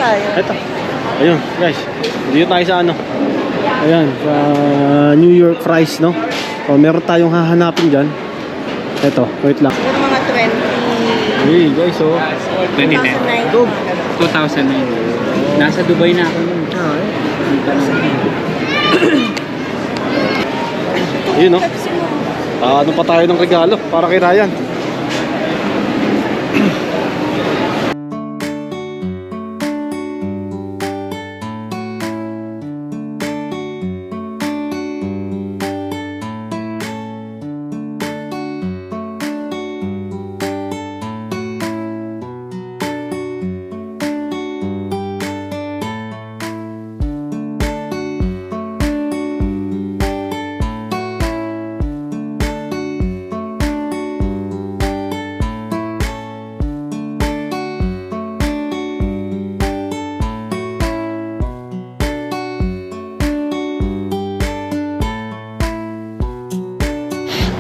tayo? Ito. Ayun, guys. Dito tayo sa ano. Ayan, sa New York fries, no? So, meron tayong hahanapin dyan. Ito, wait lang. Yung mga 20. Hey, guys, oh. 2009. 2009. Nasa Dubai na ako nun. Yun, no? Ano pa tayo ng regalo para kay Ryan?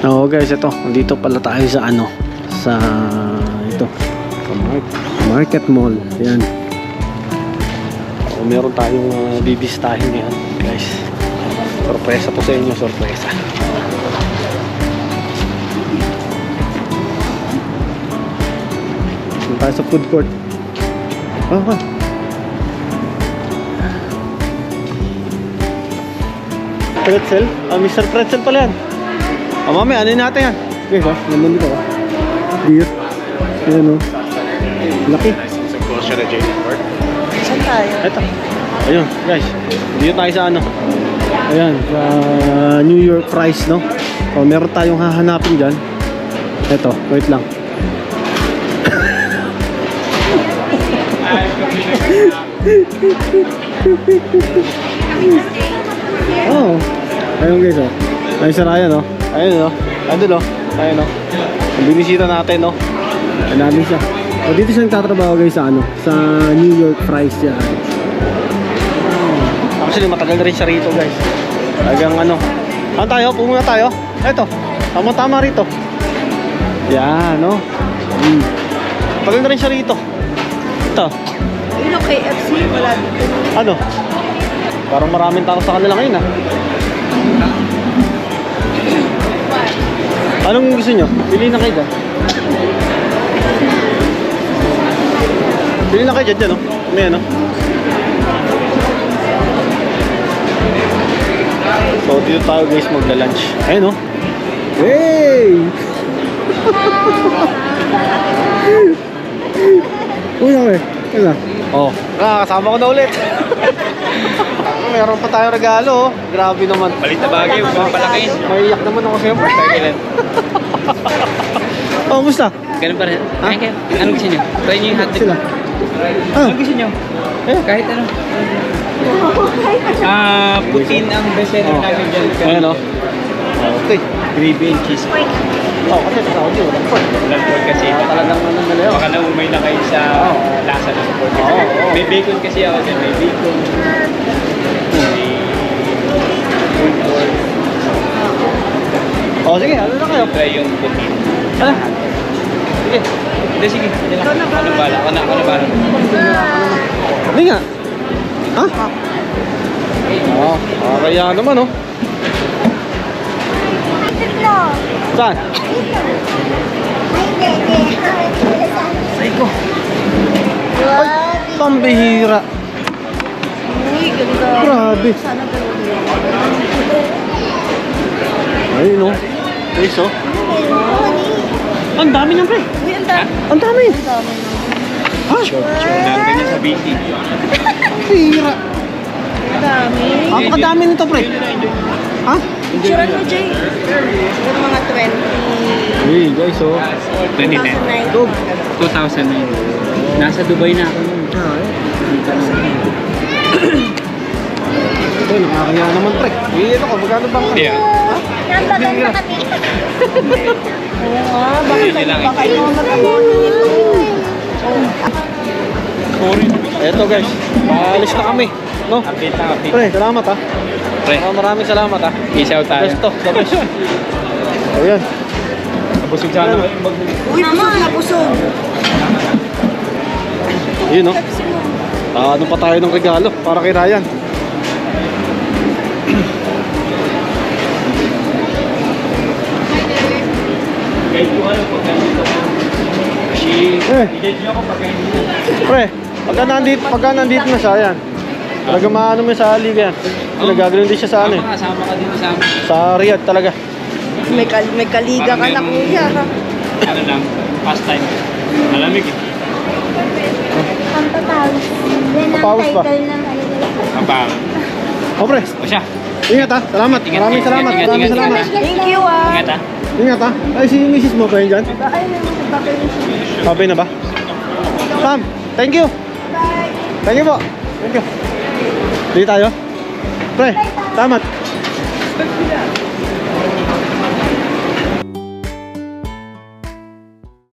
Oo guys, ito. Dito pala tayo sa ano, sa ito, sa market mall. Ayan. Meron tayong bibisitahin ngayon, guys. Sorpresa po sa inyo, sorpresa. Dito tayo sa food court. Pretzel? Mr. Pretzel pala yan. Mami, ano natin yan? Okay, naman dito. Beer. Ayan, laki. Saan tayo? Ito. Ayun, guys. Dito tayo sa ano. Ayan, sa New York fries, no? So, meron tayong hahanapin dyan. Ito, wait lang. Oh. Ayun guys, oh. Ayun sa Ryan, oh. Ayun, oh. Andun, oh. Ayun, oh. Ang binisita natin, oh. Ayun namin siya. O, dito siya nagtatrabaho guys sa ano, sa New York fries yan. Actually, matagal na rin siya rito guys. Talagang ano. Ano tayo? Pumunta tayo? Eto. Tama-tama rito. Yan, no? Matagal na rin siya rito. Ito. Yung KFC, wala dito. Ano? Parang maraming tao sa kanila ngayon, ah. Anong gusto nyo? Pili na kayo dyan. Pili na kayo dyan, no? May ano? So, dito tayo guys magla-lunch. Ayun, no? Hey! Uy, okay. Kaya oh, kasama ko na ulit. Meron pa tayong regalo, oh. Grabe naman. Palit na bagay, huwag kang palaki. Maiyak naman ako siyempre. Oh, musta? Ganun pa rin. Ha? Anong gusto nyo? Try nyo yung hotdog. Sila. Anong gusto nyo? Kahit ano. Putin ang bestseller namin dyan. Ayan, oh. Okay. Gravy and cheese. Oh, kasi sa Saudi, walang pork. Walang pork kasi. Talagang ano na yun. Baka naumay na kayo sa lasa ng pork. May bacon kasi ako dyan. May bacon. May pulled pork. Oh, sige, ano na kayo? Try yung putin. Ano? Sige. Hindi, sige. Ano bala? Ano bala? Hindi nga. Ha? Kaya naman, oh. Saan? Psycho. Ay, pambihira. Uy, ganda. Grabe. Sana gano'n. Ayun, no? Guys, oh. Ang dami niyan, pre. Uy, ang dami. Ang dami. Ang dami. Ha? Nandun niya sa BC. Pambihira. Ang dami. Napakadami nito, pre. Ha? Picturean mo, Jay. Yung mga 20. Hey, guys, oh. 2010. 2009. Nasa Dubai na ako nun. Ito, nakakaya naman, pre. Ito ko, magkano bang? Yeah. Ha? Nandatan na kami. Oo nga, Hindi lang baka ikaw nag-abot. Sorry. Eto, guys. Paalis na kami. No? Update na, update. Pre, salamat, ha. Pre, Maraming salamat, ha. peace out tayo. Best to, the best. Ayan. Busog sana kayo mag... Uy, busog na busog. Yun, no? Ano pa tayo ng regalo para kay Ryan? Kahit kung ano, pag nandito ko. I-judge niyo ako pag hindi na. Pre, pagka nandito na siya, yan. Talaga maano mo sa liga yan. Nagagano'n din siya sa ano eh. Sama ka dito sa amin. Sa Riyadh talaga. May kaliga ka na, kuya. Ano lang, past time. Malamig eh. Pampapawis. Yan ang Papawis ba? title ng ano. Kapag. O pre, O siya. ingat ha. Salamat. Ingat, Maraming ingat, salamat. ingat, Maraming ingat, salamat. ingat. Thank you, ah. Ingat ah. Ingat ha. Ay, si misis mo pa yun dyan? Baka yun ang bakal yung Babay na ba? Sam, thank you. Thank you po. Thank you. Dito tayo. Pre, salamat.